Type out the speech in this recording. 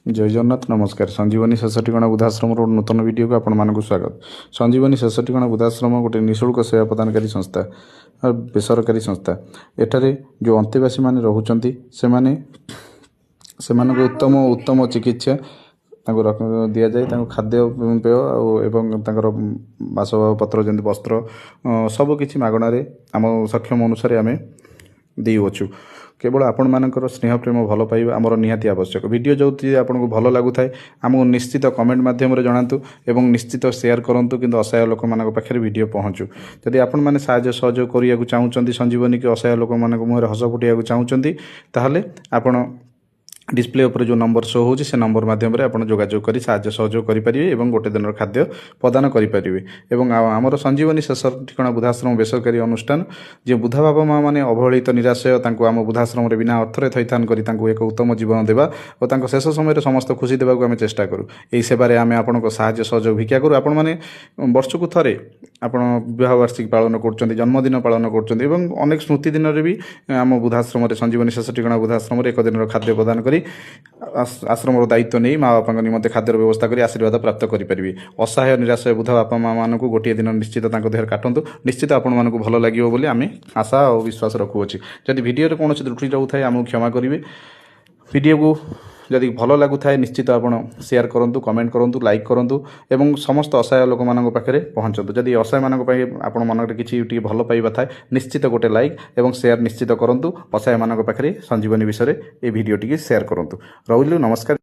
जय जगन्नाथ नमस्कार। संजीवनी शेषटीगण वृद्धाश्रम नूतन वीडियो को आपण स्वागत। संजीवनी शेषटीगण वृद्धाश्रम गोटे निःशुल्क सेवा प्रदानकारी संस्था बेसरकारी संस्था। एठारे जो अंतेवासी मैंने रोचंती से उत्तम उत्तम चिकित्सा दि जाए, खाद्य पेय एवं बासपत्र जमी वस्त्र सबकि मागणारे आम सक्षम अनुसार आम देउछु। केवल आपण मानकर स्नेह प्रेम भल पाइबा आमर निहाती आवश्यक। वीडियो जो आपको भल लगुए आमको निश्चित कमेंट माध्यम जनातु एवं निश्चित शेयर करूँ कि असहाय लोक मान पाखे वीडियो पहुँचू। जदि आपण मैंने साहाय्य सहयोग करिया चाहूँगी संजीवनी की असहाय लोक मान मुहर हस फुटिया चाहूँगी ताहले आपण डिस्प्ले उपर जो नंबर शो होची से नंबर माध्यम आप जोगाजोग कर साहाय्य सहयोग करेंगे और गोटे दिन खाद्य प्रदान करेंगे। एवं आमर संजीवनी शेष ठिकाना वृद्धाश्रम बेसरकारी अनुष्ठान जो वृद्धा बाबा माँ मैंने अवहेलित निराशय आम वृद्धाश्रम बिना अर्थरे थैथान कर एक उत्तम जीवन देवा और शेष समय समस्त खुशी देवाक आम चेष्टा करूँ। यही सेवार आम आपण साहाय्य सहयोग भिक्षा करूँ। आपण मैंने वर्ष को थे आप विवाह वार्षिक पालन कर जन्मदिन पालन कर अनेक स्मृति दिन में भी आम वृद्धाश्रम संजीवनी शेष ठिकाना वृद्धाश्रम एक दिन खाद्य प्रदान कर आश्रम दायित्व नहीं माँ बापा निमंते खाद्य व्यवस्था कर आशीर्वाद प्राप्त करेंगे। असहाय निराशय वृद्धा बापा माँ मान गोटे दिन निश्चित देह काटतु निश्चित आपण भल लगे बोली आम आशा और विश्वास रखुच्छे। जदि वीडियो कौन त्रुटि रोथे आमको क्षमा करेंगे। वीडियो को जदि भल लगुए निश्चित आप शेयर करूँ, कमेंट करूँ, लाइक करूँ एवं समस्त असहाय लोक मान पाखे पहुँचतु। जदि असहाय मान आप मन कि भल पाइबा थाए निश्चित गोटे लाइक एवं शेयर निश्चित करूँ। असहाय मान पाखे संजीवनी विषय ये वीडियो टी शेयर करूँ। रही नमस्कार।